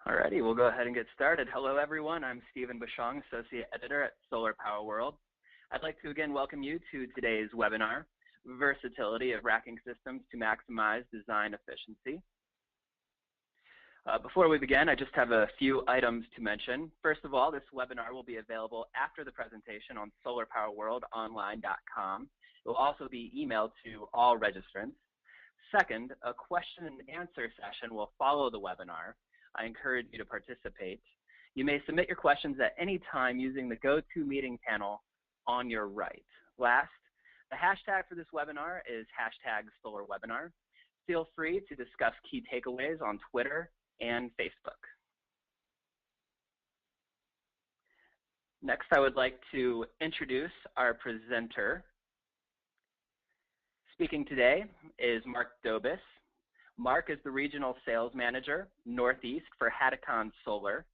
Alrighty, we'll go ahead and get started. Hello everyone, I'm Stephen Bashong, Associate Editor at Solar Power World. I'd like to again welcome you to today's webinar, Versatility of Racking Systems to Maximize Design Efficiency. Before we begin, I just have a few items to mention. First of all, this webinar will be available after the presentation on solarpowerworldonline.com. It will also be emailed to all registrants. Second, a question and answer session will follow the webinar. I encourage you to participate. You may submit your questions at any time using the GoToMeeting panel on your right. Last, the hashtag for this webinar is #SolarWebinar. Feel free to discuss key takeaways on Twitter and Facebook. Next, I would like to introduce our presenter. Speaking today is Mark Dobis. Mark is the Regional Sales Manager, Northeast for Hadacon Solar.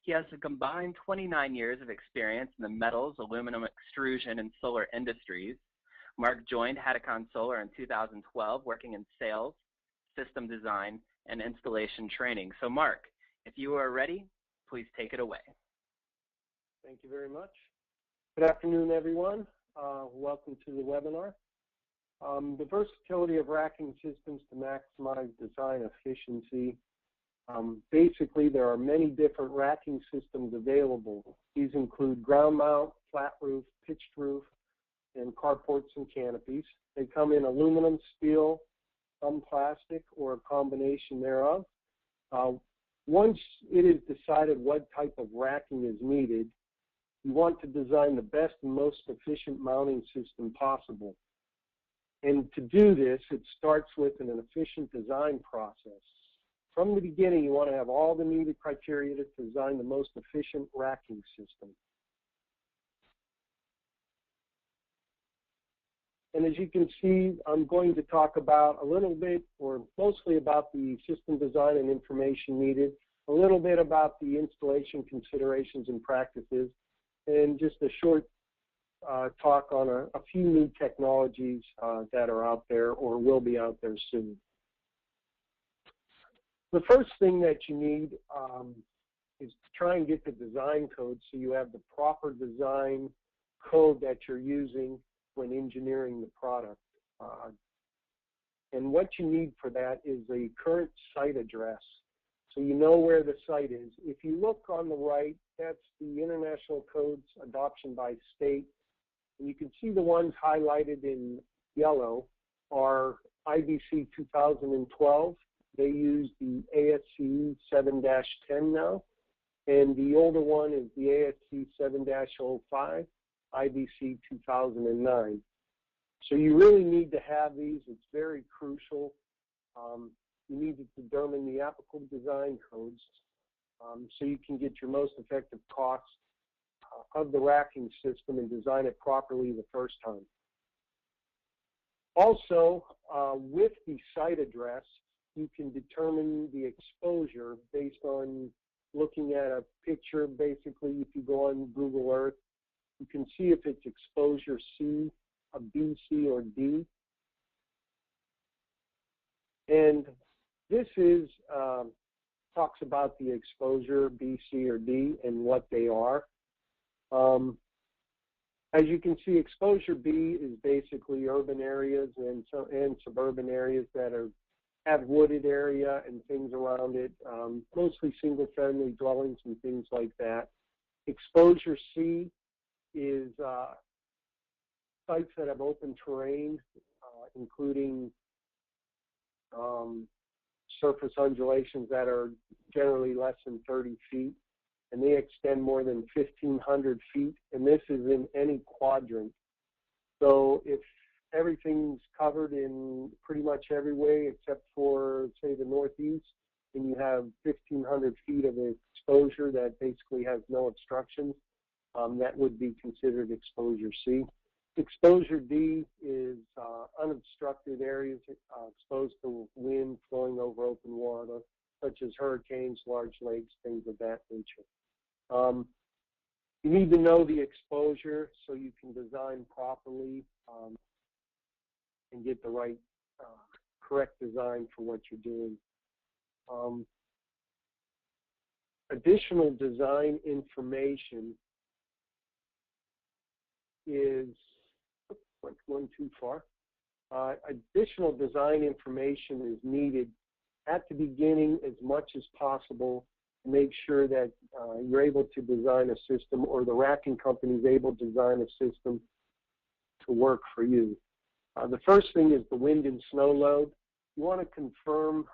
He has a combined 29 years of experience in the metals, aluminum extrusion, and solar industries. Mark joined Hadacon Solar in 2012, working in sales, system design, and installation training. So Mark, if you are ready, please take it away. Thank you very much. Good afternoon, everyone. Welcome to the webinar. The versatility of racking systems to maximize design efficiency. Basically, there are many different racking systems available. These include ground mount, flat roof, pitched roof, and carports and canopies. They come in aluminum, steel, some plastic, or a combination thereof. Once it is decided what type of racking is needed, you want to design the best and most efficient mounting system possible. And to do this, it starts with an efficient design process. From the beginning, you want to have all the needed criteria to design the most efficient racking system. And as you can see, I'm going to talk about a little bit, or mostly about the system design and information needed, a little bit about the installation considerations and practices, and just a short talk on a few new technologies that are out there or will be out there soon. The first thing that you need is to try and get the design code so you have the proper design code that you're using when engineering the product. And what you need for that is a current site address, so you know where the site is. If you look on the right, that's the International Codes adoption by state. And you can see the ones highlighted in yellow are IBC 2012. They use the ASCE 7-10 now. And the older one is the ASCE 7-05, IBC 2009. So you really need to have these. It's very crucial. You need to determine the applicable design codes so you can get your most effective costs of the racking system and design it properly the first time. Also, with the site address, you can determine the exposure based on looking at a picture. Basically, if you go on Google Earth, you can see if it's exposure C, a B, C, or D. And this is talks about the exposure B, C, or D and what they are. As you can see, exposure B is basically urban areas and suburban areas that have wooded area and things around it, mostly single-family dwellings and things like that. Exposure C is sites that have open terrain, including surface undulations that are generally less than 30 feet. And they extend more than 1,500 feet, and this is in any quadrant. So if everything's covered in pretty much every way except for, say, the Northeast, and you have 1,500 feet of exposure that basically has no obstructions, that would be considered exposure C. Exposure D is unobstructed areas exposed to wind flowing over open water, such as hurricanes, large lakes, things of that nature. You need to know the exposure so you can design properly and get the right, correct. correct design for what you're doing. Additional design information is, going too far. Additional design information is needed at the beginning as much as possible to make sure that you're able to design a system, or the racking company is able to design a system to work for you. The first thing is the wind and snow load. You want to confirm,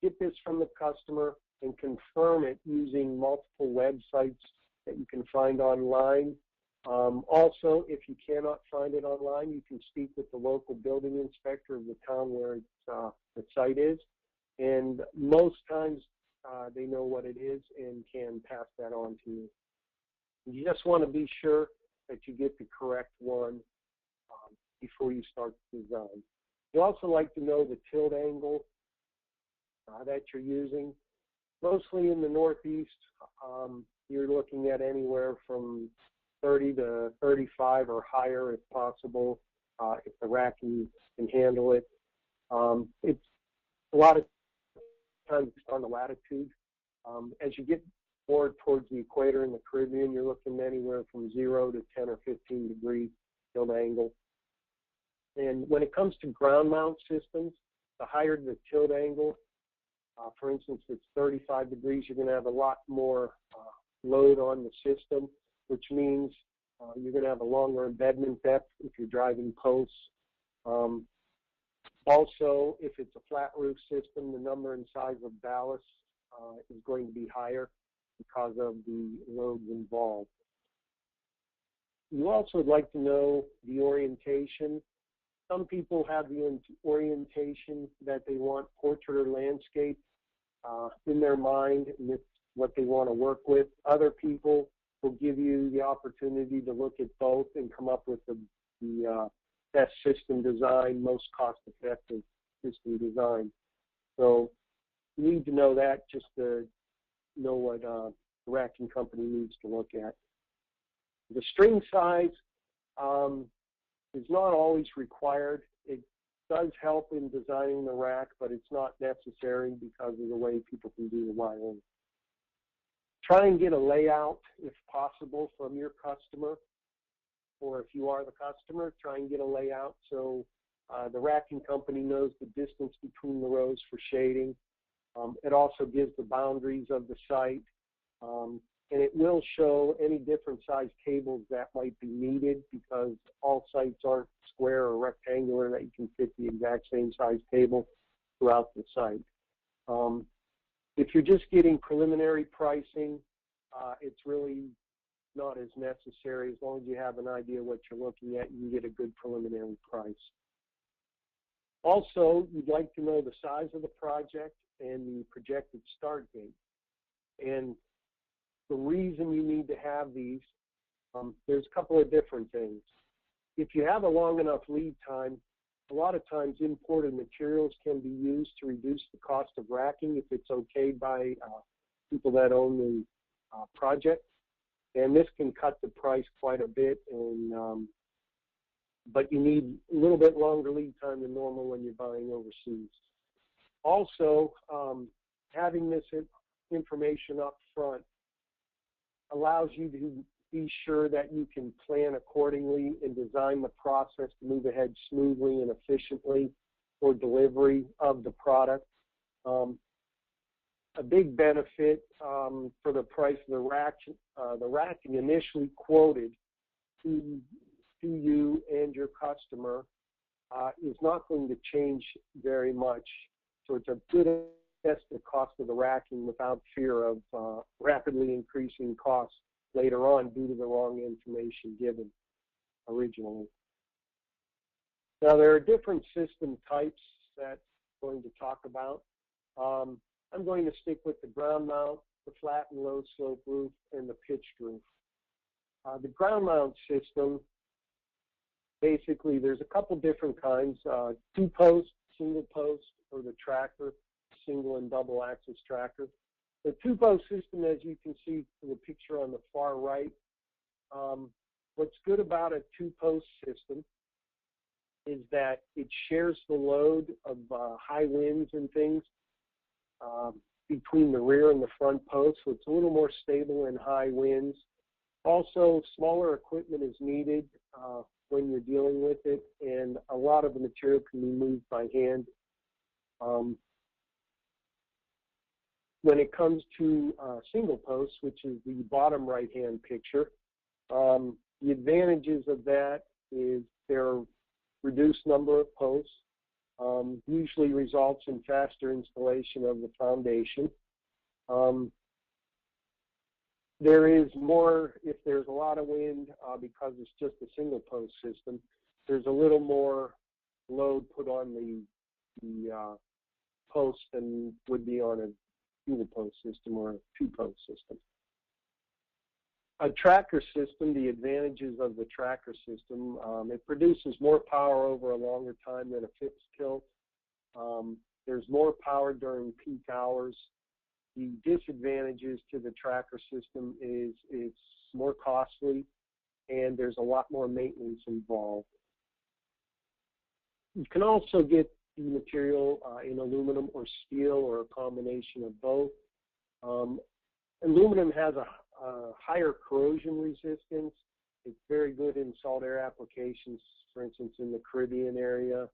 get this from the customer and confirm it using multiple websites that you can find online. Also, if you cannot find it online, you can speak with the local building inspector of the town where the site is, and most times they know what it is and can pass that on to you. You just want to be sure that you get the correct one before you start the design. You also like to know the tilt angle that you're using. Mostly in the Northeast, you're looking at anywhere from 30 to 35 or higher if possible, if the racking can handle it. It's a lot of times on the latitude. As you get more towards the equator in the Caribbean, you're looking anywhere from 0 to 10 or 15 degree tilt angle. And when it comes to ground mount systems, the higher the tilt angle, for instance, it's 35 degrees, you're going to have a lot more load on the system, which means you're going to have a longer embedment depth if you're driving posts. Also, if it's a flat roof system, the number and size of ballast is going to be higher because of the loads involved. You also would like to know the orientation. Some people have the orientation that they want portrait or landscape in their mind, and it's what they want to work with. Other people will give you the opportunity to look at both and come up with the best system design, most cost-effective system design. So you need to know that just to know what the racking company needs to look at. The string size is not always required. It does help in designing the rack, but it's not necessary because of the way people can do the wiring. Try and get a layout, if possible, from your customer, or if you are the customer, try and get a layout so the racking company knows the distance between the rows for shading. It also gives the boundaries of the site, and it will show any different size cables that might be needed, because all sites aren't square or rectangular that you can fit the exact same size cable throughout the site. If you're just getting preliminary pricing, it's really not as necessary. As long as you have an idea what you're looking at, you can get a good preliminary price. Also, you'd like to know the size of the project and the projected start date. And the reason you need to have these, there's a couple of different things. If you have a long enough lead time, a lot of times imported materials can be used to reduce the cost of racking if it's okayed by people that own the project. And this can cut the price quite a bit, and but you need a little bit longer lead time than normal when you're buying overseas. Also, having this information up front allows you to be sure that you can plan accordingly and design the process to move ahead smoothly and efficiently for delivery of the product. A big benefit for the price of the racking initially quoted to you and your customer is not going to change very much. So it's a good estimate cost of the racking without fear of rapidly increasing costs later on due to the wrong information given originally. Now, there are different system types that I'm going to talk about. I'm going to stick with the ground mount, the flat and low slope roof, and the pitched roof. The ground mount system, basically there's a couple different kinds, two post, single post, or the tracker, single and double axis tracker. The two post system, as you can see from the picture on the far right, what's good about a two post system is that it shares the load of high winds and things. between the rear and the front post, so it's a little more stable in high winds. Also, smaller equipment is needed when you're dealing with it, and a lot of the material can be moved by hand. When it comes to single posts, which is the bottom right-hand picture, the advantages of that is there are reduced number of posts, usually results in faster installation of the foundation. There is more, if there's a lot of wind, because it's just a single post system, there's a little more load put on the post than would be on a dual post system or a two-post system. A tracker system, the advantages of the tracker system, it produces more power over a longer time than a fixed tilt. There's more power during peak hours. The disadvantages to the tracker system is it's more costly and there's a lot more maintenance involved. You can also get the material in aluminum or steel or a combination of both. Aluminum has a higher corrosion resistance. It's very good in salt air applications, for instance, in the Caribbean area.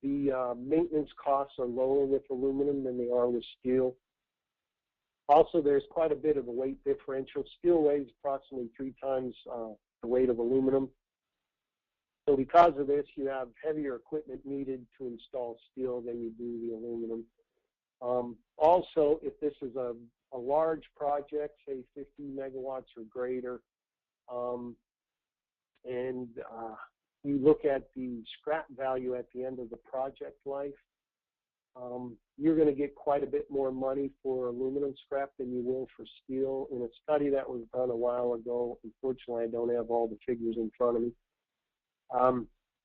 The maintenance costs are lower with aluminum than they are with steel. Also, there's quite a bit of a weight differential. Steel weighs approximately 3 times the weight of aluminum. So because of this, you have heavier equipment needed to install steel than you do the aluminum. Also, if this is a large project, say 50 megawatts or greater, and you look at the scrap value at the end of the project life, you're going to get quite a bit more money for aluminum scrap than you will for steel. In a study that was done a while ago, unfortunately I don't have all the figures in front of me,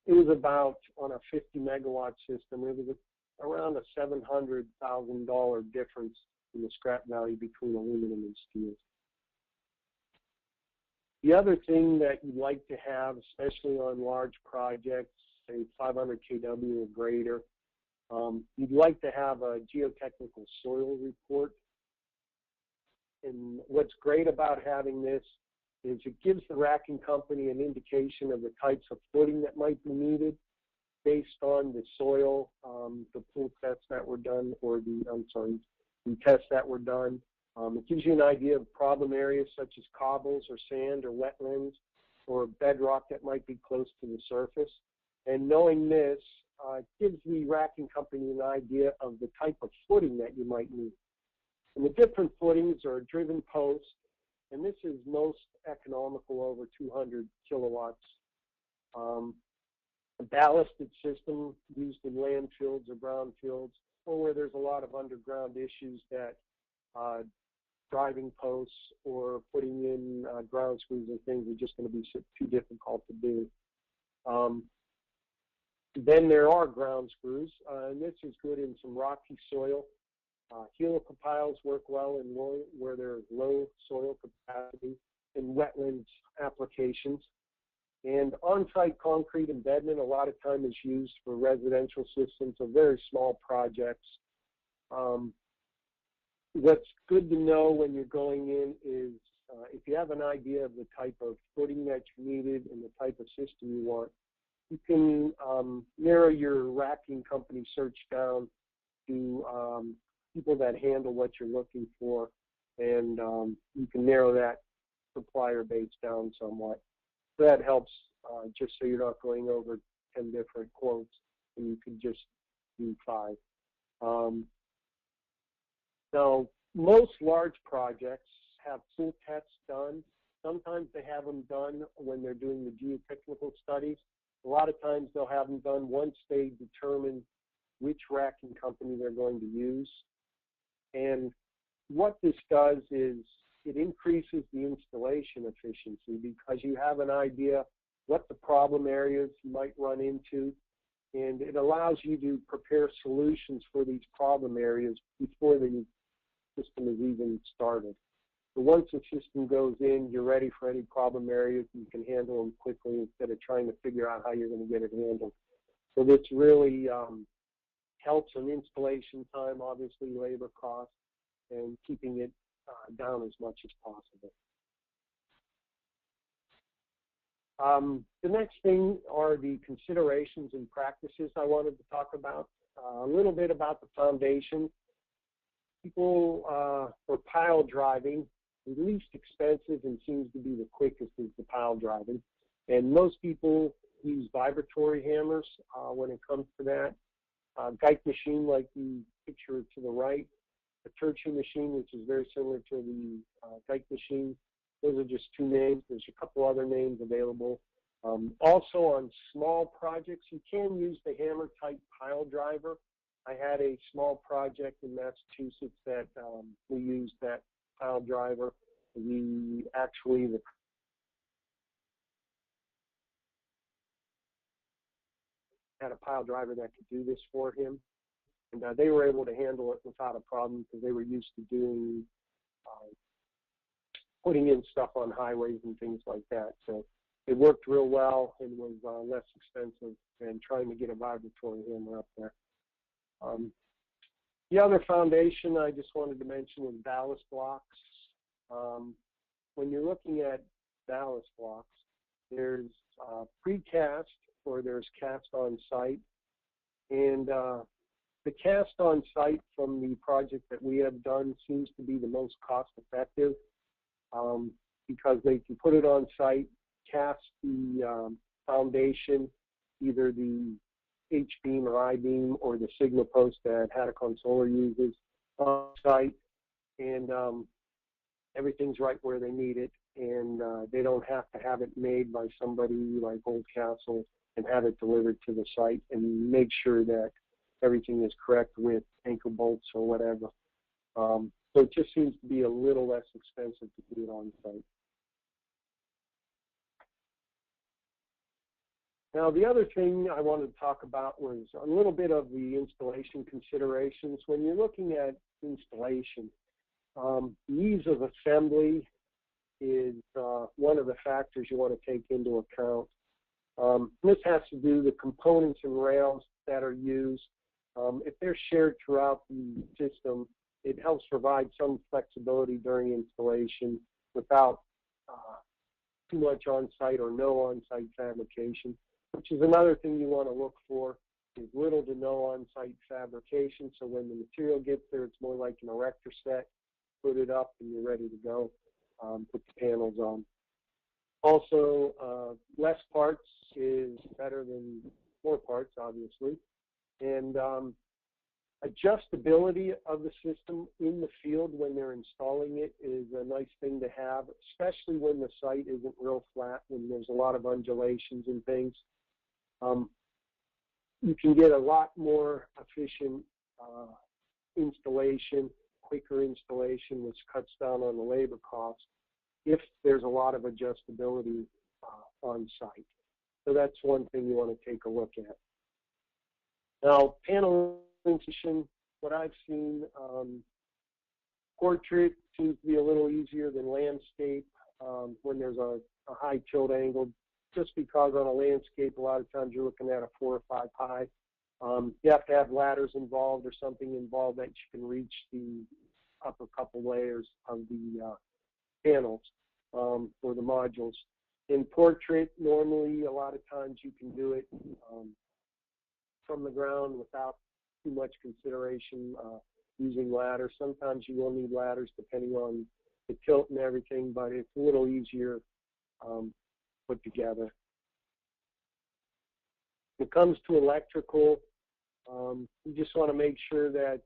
it was about, on a 50 megawatt system, it was around a $700,000 difference in the scrap value between aluminum and steel. The other thing that you'd like to have, especially on large projects, say 500 kW or greater, you'd like to have a geotechnical soil report. And what's great about having this is it gives the racking company an indication of the types of footing that might be needed based on the soil, the pool tests that were done, or the tests that were done. It gives you an idea of problem areas such as cobbles or sand or wetlands or bedrock that might be close to the surface. And knowing this gives the racking company an idea of the type of footing that you might need. And the different footings are driven posts, and this is most economical over 200 kilowatts. A ballasted system used in landfills or brownfields, or where there's a lot of underground issues that driving posts or putting in ground screws and things are just going to be too difficult to do. Then there are ground screws, and this is good in some rocky soil. Helical piles work well in where there's low soil capacity in wetlands applications. And on-site concrete embedment a lot of time is used for residential systems or very small projects. What's good to know when you're going in is if you have an idea of the type of footing that you needed and the type of system you want, you can narrow your racking company search down to people that handle what you're looking for, and you can narrow that supplier base down somewhat. So that helps just so you're not going over 10 different quotes, and you can just do 5. Now, most large projects have pool tests done. Sometimes they have them done when they're doing the geotechnical studies. A lot of times they'll have them done once they determine which racking company they're going to use. And what this does is it increases the installation efficiency because you have an idea what the problem areas you might run into, and it allows you to prepare solutions for these problem areas before the system is even started. So once the system goes in, you're ready for any problem areas. You can handle them quickly instead of trying to figure out how you're going to get it handled. So this really helps on installation time, obviously labor costs, and keeping it down as much as possible. The next thing are the considerations and practices I wanted to talk about. A little bit about the foundation. People for pile driving, the least expensive and seems to be the quickest is the pile driving. And most people use vibratory hammers when it comes to that. Geick machine, like the picture to the right, a Turchi machine, which is very similar to the Geick machine. Those are just two names. There's a couple other names available. Also on small projects, you can use the hammer type pile driver. I had a small project in Massachusetts that we used that pile driver. We actually, had a pile driver that could do this for him. And they were able to handle it without a problem because they were used to doing, putting in stuff on highways and things like that. So it worked real well and was less expensive than trying to get a vibratory hammer up there. The other foundation I just wanted to mention was ballast blocks. When you're looking at ballast blocks, there's precast or there's cast on site. And the cast on site from the project that we have done seems to be the most cost effective because they can put it on site, cast the foundation, either the H-beam or I-beam or the signal post that Hadacon Solar uses on site, and everything's right where they need it, and they don't have to have it made by somebody like Oldcastle and have it delivered to the site and make sure that everything is correct with anchor bolts or whatever. So it just seems to be a little less expensive to do it on site. Now, the other thing I wanted to talk about was a little bit of the installation considerations. When you're looking at installation, the ease of assembly is one of the factors you want to take into account. This has to do with the components and rails that are used. If they're shared throughout the system, it helps provide some flexibility during installation without too much on-site or no on-site fabrication, which is another thing you want to look for, is little to no on-site fabrication, so when the material gets there, it's more like an erector set. Put it up and you're ready to go. Put the panels on. Also, less parts is better than more parts, obviously. And adjustability of the system in the field when they're installing it is a nice thing to have, especially when the site isn't real flat, when there's a lot of undulations and things. You can get a lot more efficient installation, quicker installation, which cuts down on the labor cost if there's a lot of adjustability on site. So that's one thing you want to take a look at. Now, panel installation, what I've seen, portrait seems to be a little easier than landscape when there's a high tilt angle, just because on a landscape, a lot of times you're looking at a 4 or 5 high. You have to have ladders involved or something involved that you can reach the upper couple layers of the panels or the modules. In portrait, normally a lot of times you can do it from the ground without too much consideration using ladders. Sometimes you will need ladders depending on the tilt and everything, but it's a little easier put together. When it comes to electrical, you just want to make sure that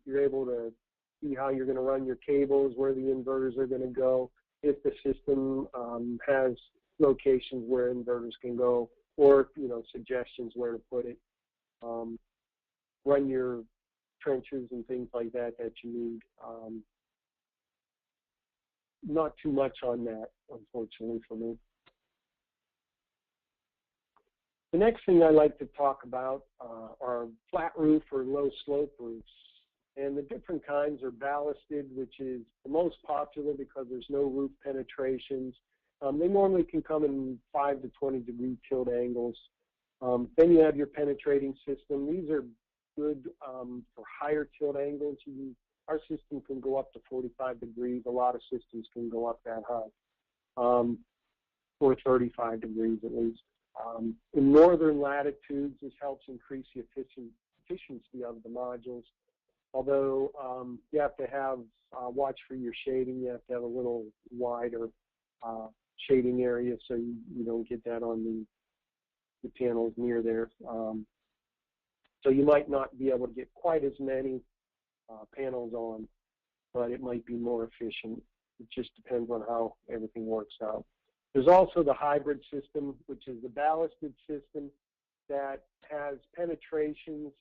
you're able to see how you're going to run your cables, where the inverters are going to go, if the system has locations where inverters can go, or suggestions where to put it. Run your trenches and things like that you need. Not too much on that, unfortunately, for me. The next thing I like to talk about are flat roof or low slope roofs. And the different kinds are ballasted, which is the most popular because there's no roof penetrations. They normally can come in 5 to 20 degree tilt angles. Then you have your penetrating system. These are good for higher tilt angles. Our system can go up to 45 degrees. A lot of systems can go up that high, or 35 degrees at least. In northern latitudes, this helps increase the efficiency of the modules. Although you have to have watch for your shading. You have to have a little wider shading area so you don't get that on the panels near there. So you might not be able to get quite as many panels on, but it might be more efficient. It just depends on how everything works out. There's also the hybrid system, which is the ballasted system that has penetrations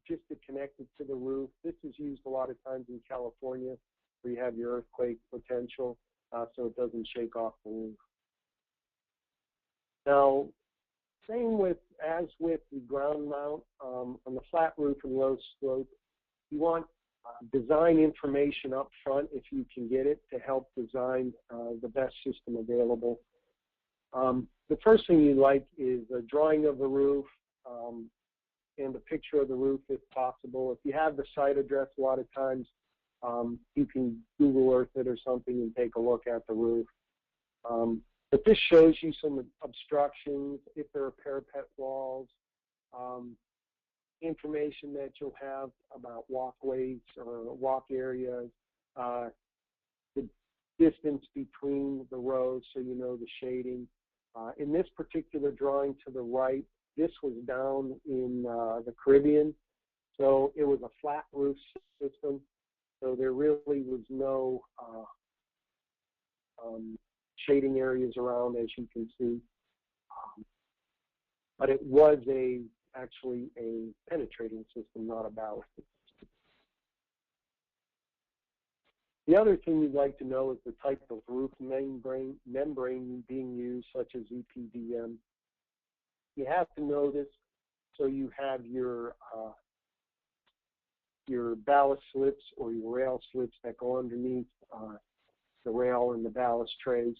just to connect it to the roof. This is used a lot of times in California where you have your earthquake potential, so it doesn't shake off the roof. Now, as with the ground mount on the flat roof and low slope, you want design information up front if you can get it to help design the best system available. The first thing you like is a drawing of the roof and a picture of the roof if possible. If you have the site address, a lot of times you can Google Earth it or something and take a look at the roof. But this shows you some obstructions, if there are parapet walls, information that you'll have about walkways or walk areas, the distance between the rows so you know the shading. In this particular drawing to the right, this was down in the Caribbean, so it was a flat roof system, so there really was no shading areas around, as you can see. But it was actually a penetrating system, not a ballasted system. The other thing you'd like to know is the type of roof membrane being used, such as EPDM. You have to know this so you have your ballast slips or your rail slips that go underneath the rail and the ballast trays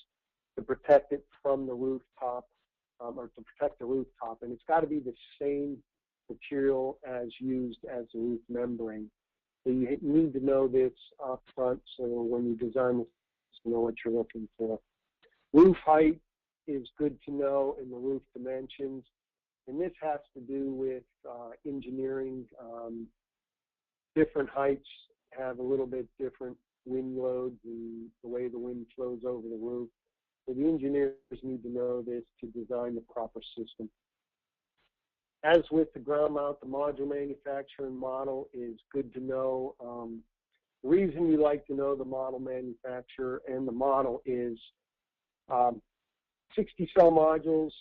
to protect it from the rooftop, or to protect the rooftop. And it's got to be the same material as used as the roof membrane. So you need to know this up front so when you design this, you know what you're looking for. Roof height is good to know, in the roof dimensions. And this has to do with engineering. Different heights have a little bit different wind loads and the way the wind flows over the roof. So the engineers need to know this to design the proper system. As with the ground mount, the module manufacturer and model is good to know. The reason you like to know the model manufacturer and the model is 60 cell modules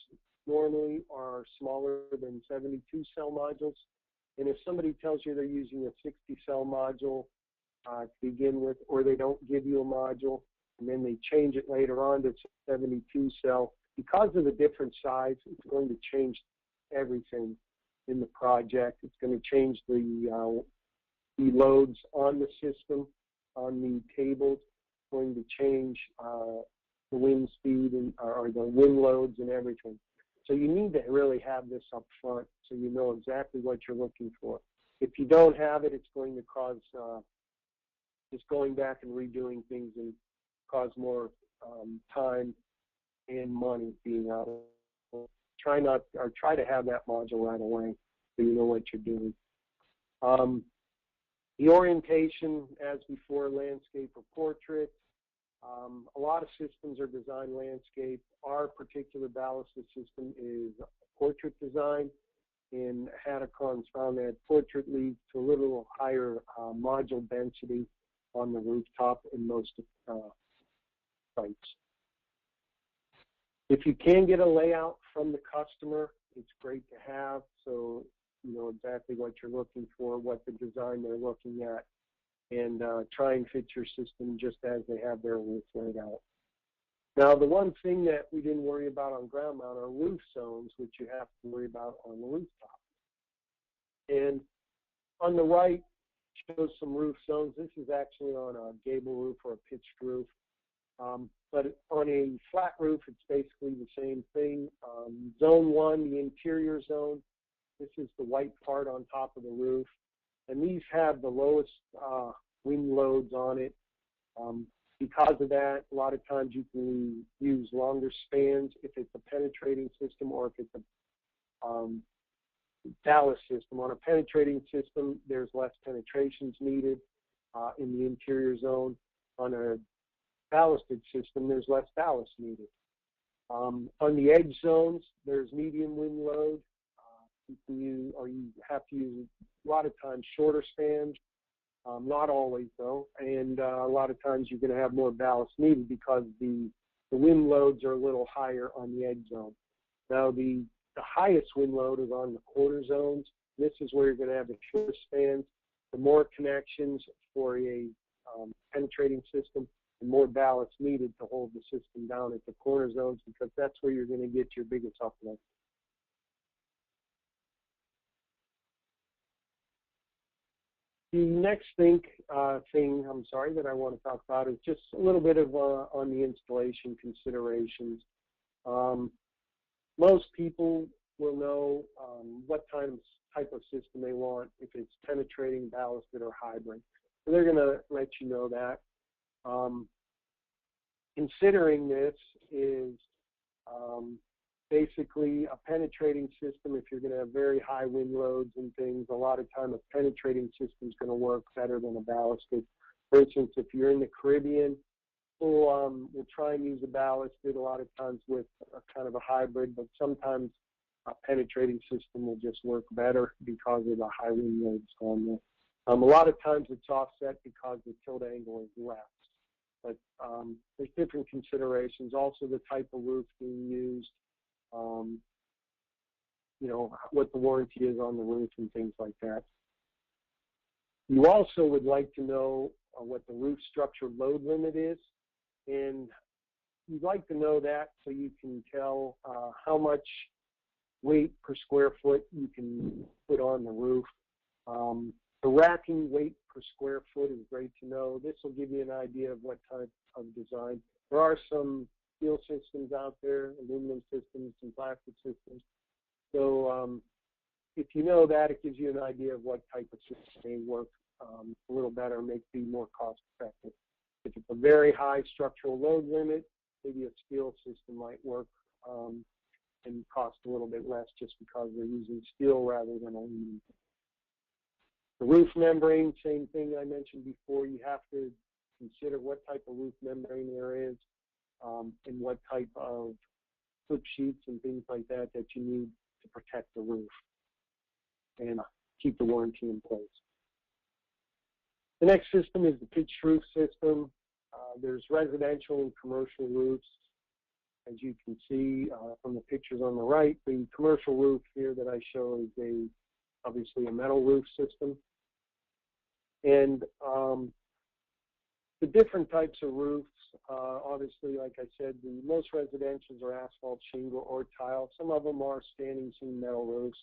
normally are smaller than 72 cell modules. And if somebody tells you they're using a 60 cell module to begin with, or they don't give you a module, and then they change it later on to 72 cell, because of the different size, it's going to change everything in the project. It's going to change the loads on the system, on the tables. It's going to change the wind speed or the wind loads and everything. So you need to really have this up front so you know exactly what you're looking for. If you don't have it, it's going to cause just going back and redoing things and cause more time and money being out of it. Try to have that module right away so you know what you're doing. The orientation, as before, landscape or portrait. A lot of systems are designed landscape. Our particular ballasted system is portrait design, and Hatacon's found that portrait leads to a little higher module density on the rooftop in most sites. If you can get a layout from the customer, it's great to have, so you know exactly what you're looking for, what the design they're looking at, and try and fit your system just as they have their roof laid out. Now, the one thing that we didn't worry about on ground mount are roof zones, which you have to worry about on the rooftop. And on the right shows some roof zones. This is actually on a gable roof or a pitched roof. But on a flat roof, it's basically the same thing. Zone 1, the interior zone, This is the white part on top of the roof. And these have the lowest wind loads on it. Because of that, a lot of times you can use longer spans if it's a penetrating system or if it's a ballast system. On a penetrating system, there's less penetrations needed in the interior zone. On a ballasted system, there's less ballast needed. On the edge zones, there's medium wind load. You have to use a lot of times shorter spans. Not always though, and a lot of times you're going to have more ballast needed because the wind loads are a little higher on the edge zone. Now the highest wind load is on the quarter zones. This is where you're going to have the shorter spans, the more connections for a penetrating system, and more ballast needed to hold the system down at the corner zones because that's where you're going to get your biggest uplift. The next thing that I want to talk about is just a little bit of on the installation considerations. Most people will know what type of system they want, if it's penetrating, ballasted, or hybrid. So they're going to let you know that. Considering this is basically a penetrating system. If you're going to have very high wind loads and things, a lot of time a penetrating system is going to work better than a ballasted. For instance, if you're in the Caribbean, we'll try and use a ballasted a lot of times with a kind of a hybrid, but sometimes a penetrating system will just work better because of the high wind loads on there. A lot of times it's offset because the tilt angle is less. But there's different considerations. Also the type of roof being used, you know, what the warranty is on the roof and things like that. You also would like to know what the roof structure load limit is. And you'd like to know that so you can tell how much weight per square foot you can put on the roof. The racking weight per square foot is great to know. This will give you an idea of what type of design. There are some steel systems out there, aluminum systems, and plastic systems. So if you know that, it gives you an idea of what type of system may work a little better, may be more cost effective. If it's a very high structural load limit, maybe a steel system might work and cost a little bit less just because they're using steel rather than aluminum. The roof membrane, same thing I mentioned before. You have to consider what type of roof membrane there is and what type of slip sheets and things like that that you need to protect the roof and keep the warranty in place. The next system is the pitched roof system. There's residential and commercial roofs. As you can see from the pictures on the right, the commercial roof here that I show is obviously a metal roof system. And the different types of roofs, obviously, like I said, the most residentials are asphalt shingle or tile. Some of them are standing seam metal roofs,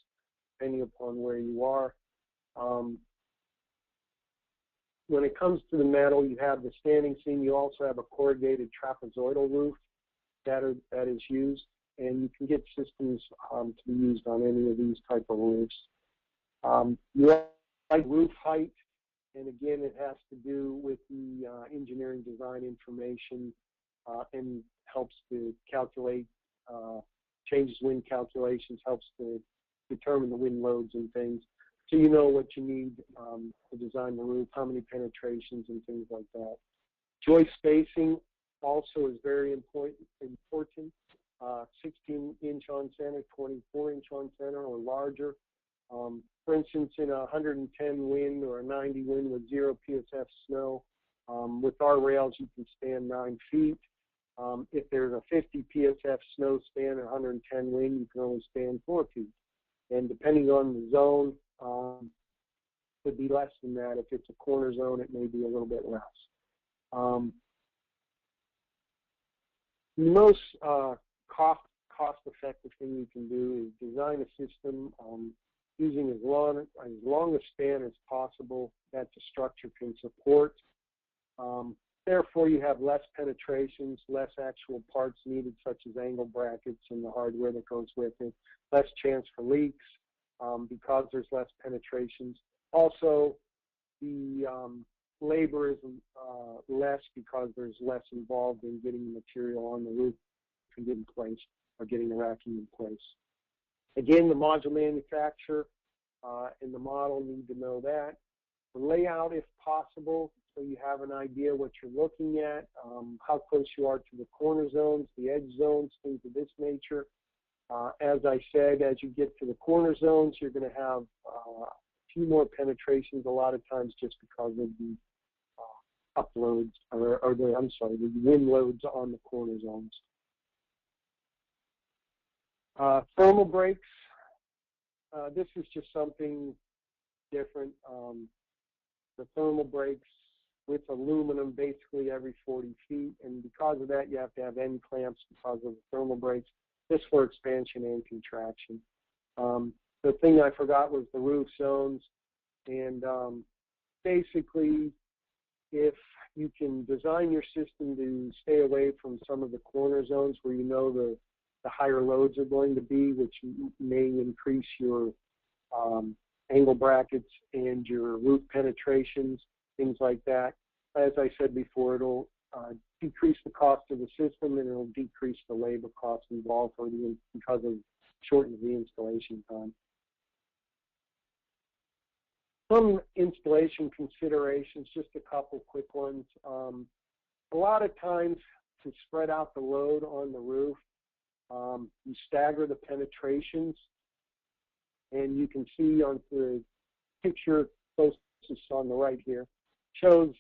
depending upon where you are. When it comes to the metal, you have the standing seam. You also have a corrugated trapezoidal roof that is used, and you can get systems to be used on any of these type of roofs. You have roof height, and again, it has to do with the engineering design information and helps to calculate, changes wind calculations, helps to determine the wind loads and things. So you know what you need to design the roof, how many penetrations and things like that. Joist spacing also is very important. 16-inch on center, 24-inch on center, or larger. For instance, in a 110 wind or a 90 wind with 0 PSF snow, with our rails you can span 9 feet. If there's a 50 PSF snow span or 110 wind, you can only span 4 feet. And depending on the zone, could be less than that. If it's a corner zone, it may be a little bit less. The most cost-effective thing you can do is design a system using as long a span as possible that the structure can support. Therefore, you have less penetrations, less actual parts needed, such as angle brackets and the hardware that goes with it, less chance for leaks. because there's less penetrations. Also, the labor is less because there's less involved in getting the material on the roof and getting placed or getting the racking in place. Again, the module manufacturer and the model need to know that. The layout, if possible, so you have an idea what you're looking at, how close you are to the corner zones, the edge zones, things of this nature. As I said, as you get to the corner zones, you're going to have a few more penetrations a lot of times just because of the uploads, the wind loads on the corner zones. Thermal brakes, this is just something different. The thermal brakes with aluminum basically every 40 feet, and because of that you have to have end clamps because of the thermal brakes. This for expansion and contraction. The thing I forgot was the roof zones, and basically if you can design your system to stay away from some of the corner zones where you know the higher loads are going to be, which may increase your angle brackets and your roof penetrations, things like that. As I said before, it'll decrease the cost of the system, and it'll decrease the labor cost involved because of shortening the installation time. Some installation considerations, just a couple quick ones. A lot of times to spread out the load on the roof, you stagger the penetrations, and you can see on the picture closest on the right here, shows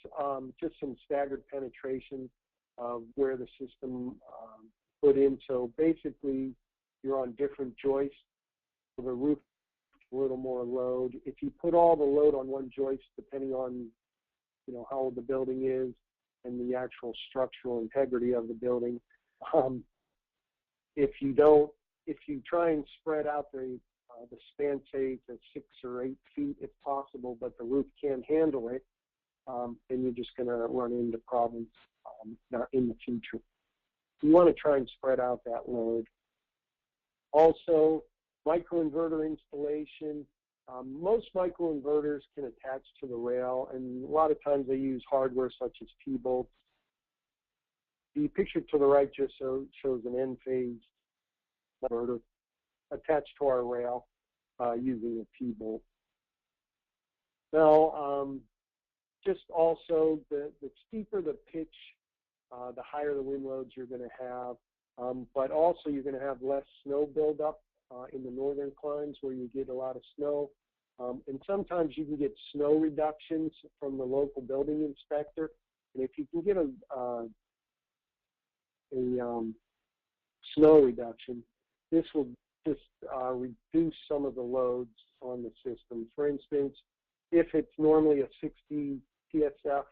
just some staggered penetration of where the system put in. So basically, you're on different joists. So the roof a little more load. If you put all the load on one joist, depending on how old the building is and the actual structural integrity of the building, if you try and spread out the span, say to 6 or 8 feet if possible, but the roof can't handle it, then you're just going to run into problems in the future. You want to try and spread out that load. Also, microinverter installation. Most microinverters can attach to the rail, and a lot of times they use hardware such as T-bolts. The picture to the right just shows an N-phase inverter attached to our rail using a T-bolt. Now, just also the steeper the pitch, the higher the wind loads you're going to have, but also you're going to have less snow buildup in the northern climes where you get a lot of snow. And sometimes you can get snow reductions from the local building inspector. And if you can get a snow reduction, this will just reduce some of the loads on the system. For instance, if it's normally a 60 PSF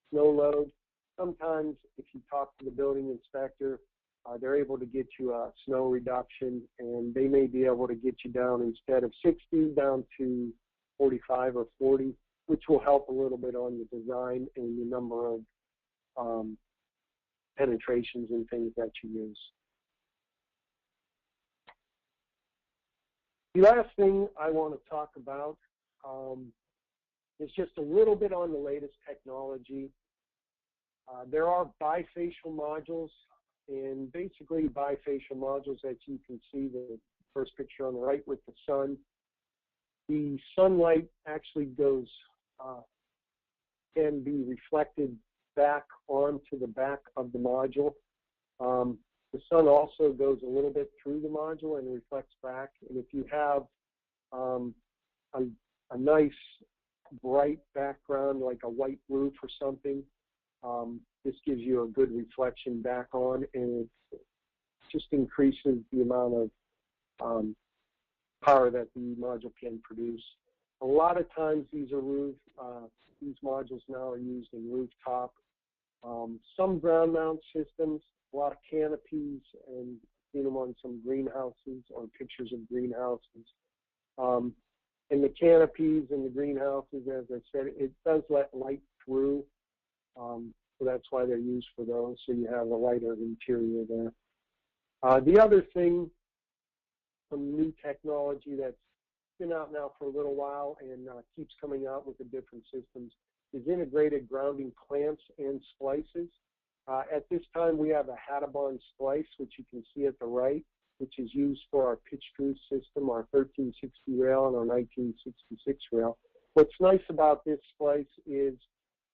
snow load, sometimes if you talk to the building inspector, they're able to get you a snow reduction, and they may be able to get you down, instead of 60, down to 45 or 40, which will help a little bit on the design and the number of penetrations and things that you use. The last thing I want to talk about is just a little bit on the latest technology. There are bifacial modules, and basically bifacial modules that you can see the first picture on the right with the sun. The sunlight actually goes, can be reflected back onto the back of the module. The sun also goes a little bit through the module and reflects back. And if you have a nice bright background, like a white roof or something, this gives you a good reflection back on, and it just increases the amount of power that the module can produce. A lot of times these modules now are used in rooftop. Some ground mount systems, a lot of canopies, and seen them on some greenhouses or pictures of greenhouses. And the canopies and the greenhouses, as I said, it does let light through. So that's why they're used for those, so you have a lighter interior there. The other thing some new technology that's been out now for a little while and keeps coming out with the different systems, is integrated grounding clamps and splices. At this time, we have a Hattabon splice, which you can see at the right, which is used for our pitch screw system, our 1360 rail and our 1966 rail. What's nice about this splice is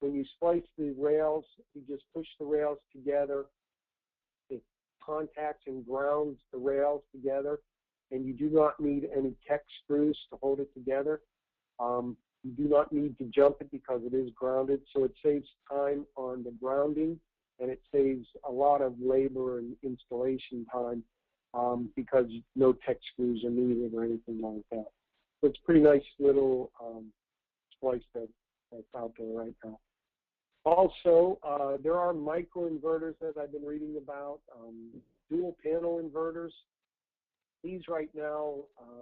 when you splice the rails, you just push the rails together. It contacts and grounds the rails together, and you do not need any tech screws to hold it together. You do not need to jump it because it is grounded, so it saves time on the grounding, and it saves a lot of labor and installation time because no tech screws are needed or anything like that. So it's a pretty nice little splice that's out there right now. Also, there are microinverters that I've been reading about, dual panel inverters. These right now,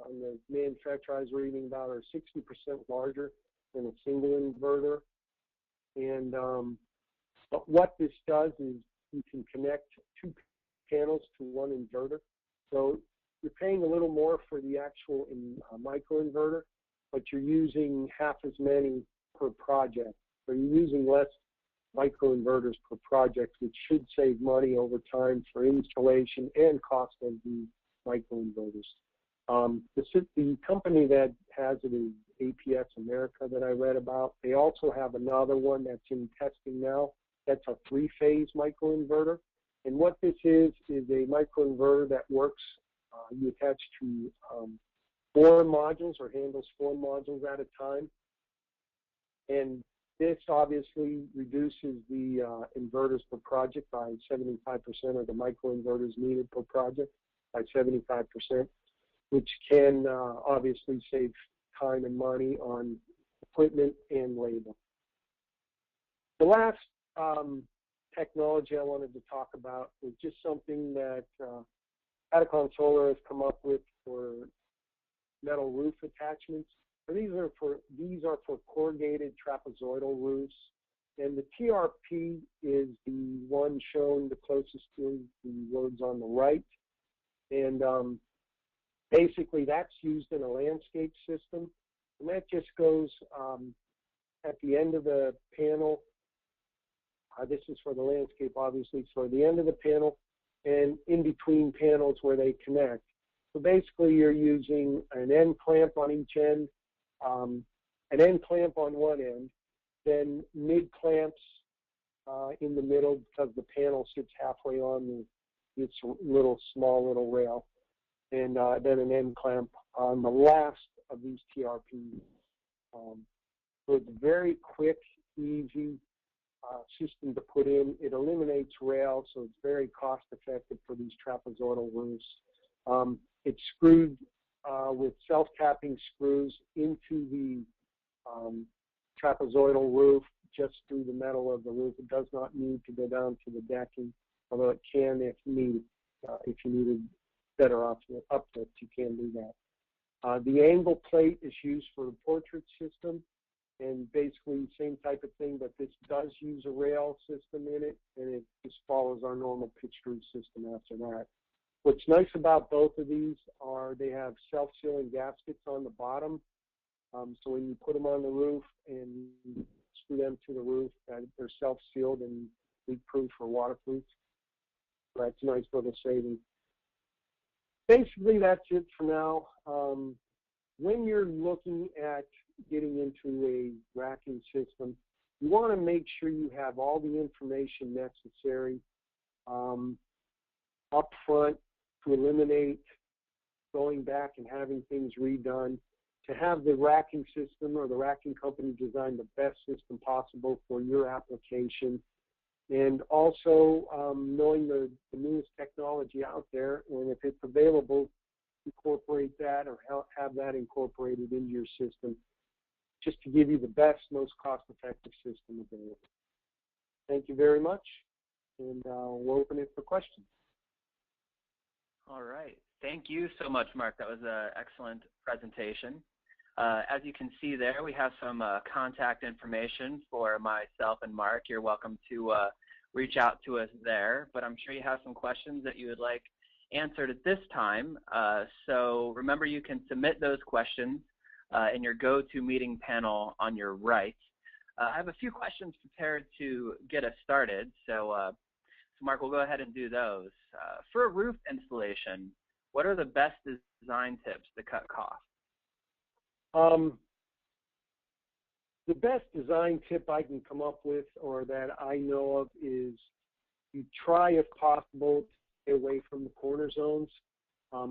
on the manufacturer I was reading about, are 60% larger than a single inverter. And but what this does is you can connect two panels to one inverter. So you're paying a little more for the actual microinverter, but you're using half as many per project. So you're using less microinverters per project, which should save money over time for installation and cost of the microinverters. The company that has it is APS America that I read about. They also have another one that's in testing now. That's a three-phase microinverter. And what this is a microinverter that works, you attach to 4 modules or handles 4 modules at a time. And this obviously reduces the inverters per project by 75%, or the microinverters needed per project by 75%, which can obviously save time and money on equipment and labor. The last technology I wanted to talk about was just something that Hatticon Solar has come up with for metal roof attachments. These are for corrugated trapezoidal roofs, and the TRP is the one shown the closest to the words on the right, and basically that's used in a landscape system, and that just goes at the end of the panel. This is for the landscape, obviously, so at the end of the panel and in between panels where they connect. So basically you're using an end clamp on each end, an end clamp on one end, then mid clamps in the middle because the panel sits halfway on its small little rail, and then an end clamp on the last of these TRPs. So it's a very quick, easy system to put in. It eliminates rail, so it's very cost effective for these trapezoidal roofs. It's screwed with self-tapping screws into the trapezoidal roof just through the metal of the roof. It does not need to go down to the decking, although it can if needed. If you needed better uplift, you can do that. The angle plate is used for the portrait system, and basically same type of thing, but this does use a rail system in it, and it just follows our normal pitch screw system after that. What's nice about both of these are they have self-sealing gaskets on the bottom, so when you put them on the roof and screw them to the roof, they're self-sealed and leak-proof or waterproof. So that's a nice little saving. Basically, that's it for now. When you're looking at getting into a racking system, you want to make sure you have all the information necessary up front to eliminate going back and having things redone, to have the racking system or the racking company design the best system possible for your application, and also knowing the newest technology out there, and if it's available, incorporate that or have that incorporated into your system, just to give you the best, most cost-effective system available. Thank you very much, and we'll open it for questions. All right. Thank you so much, Mark. That was an excellent presentation. As you can see there, we have some contact information for myself and Mark. You're welcome to reach out to us there, but I'm sure you have some questions that you would like answered at this time. So remember, you can submit those questions in your GoToMeeting panel on your right. I have a few questions prepared to get us started. So Mark, we'll go ahead and do those. For a roof installation, what are the best design tips to cut costs? The best design tip I can come up with, or that I know of, is you try, if possible, to stay away from the corner zones.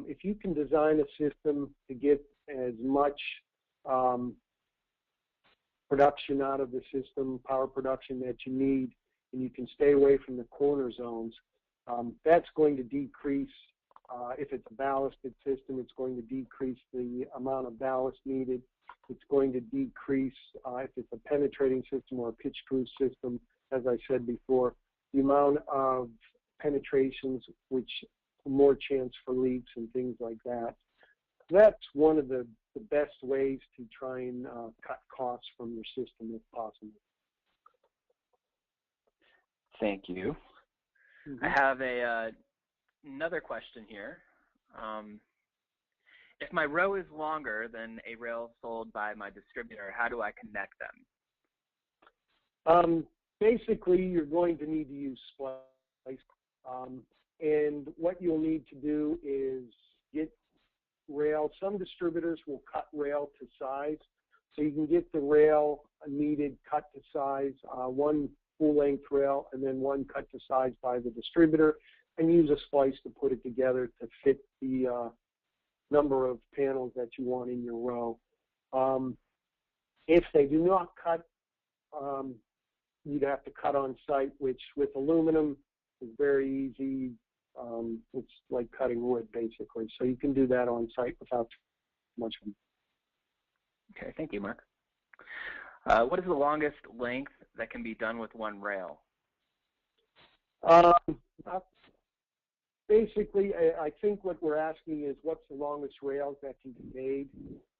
If you can design a system to get as much production out of the system, power production that you need, and you can stay away from the corner zones, that's going to decrease, if it's a ballasted system, it's going to decrease the amount of ballast needed. It's going to decrease, if it's a penetrating system or a pitch-proof system, as I said before, the amount of penetrations, which more chance for leaks and things like that. That's one of the best ways to try and cut costs from your system if possible. Thank you. I have another question here. If my row is longer than a rail sold by my distributor, how do I connect them? Basically, you're going to need to use splice. And what you'll need to do is get rail. Some distributors will cut rail to size. So you can get the rail needed cut to size, one full-length rail, and then one cut to size by the distributor, and use a splice to put it together to fit the number of panels that you want in your row. If they do not cut, you'd have to cut on site, which with aluminum is very easy. It's like cutting wood, basically. So you can do that on site without too much. Okay, thank you, Mark. What is the longest length that can be done with one rail? Basically, I think what we're asking is what's the longest rails that can be made.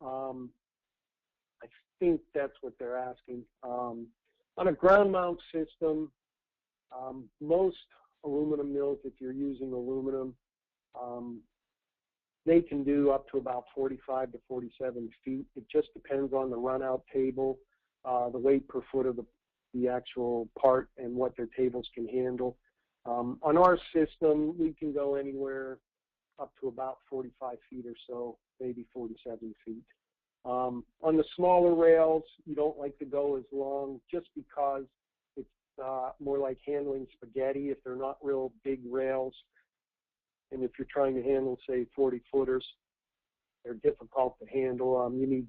I think that's what they're asking. On a ground mount system, most aluminum mills, if you're using aluminum, they can do up to about 45 to 47 feet. It just depends on the run-out table, the weight per foot of the actual part, and what their tables can handle. On our system, we can go anywhere up to about 45 feet or so, maybe 47 feet. On the smaller rails, you don't like to go as long just because it's more like handling spaghetti if they're not real big rails. And if you're trying to handle, say, 40-footers, they're difficult to handle. You need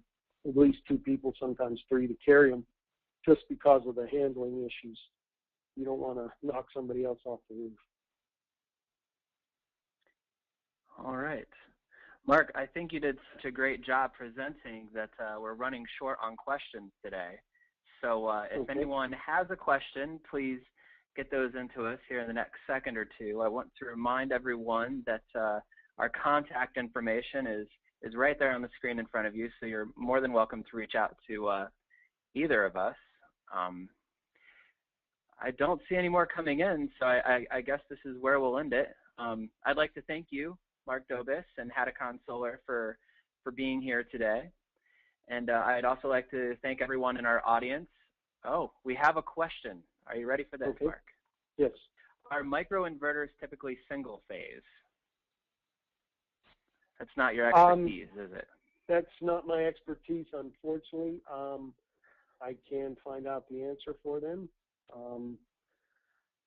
at least 2 people, sometimes 3, to carry them just because of the handling issues. You don't want to knock somebody else off the roof. All right. Mark, I think you did such a great job presenting that we're running short on questions today. So if anyone has a question, please get those into us here in the next second or two. I want to remind everyone that our contact information is right there on the screen in front of you, so you're more than welcome to reach out to either of us. I don't see any more coming in, so I guess this is where we'll end it. I'd like to thank you, Mark Dobis and Hadacon Solar, for being here today. And I'd also like to thank everyone in our audience. Oh, we have a question. Are you ready for this, Mark? Yes. Are microinverters typically single phase? That's not your expertise, is it? That's not my expertise, unfortunately. I can find out the answer for them.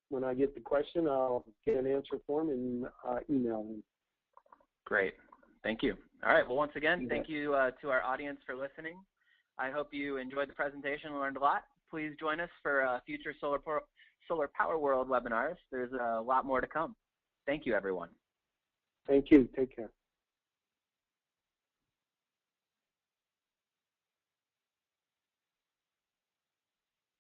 When I get the question, I'll get an answer for them and email them. Great. Thank you. All right. Well, once again, thank you to our audience for listening. I hope you enjoyed the presentation and learned a lot. Please join us for future Solar Power World webinars. There's a lot more to come. Thank you, everyone. Thank you. Take care.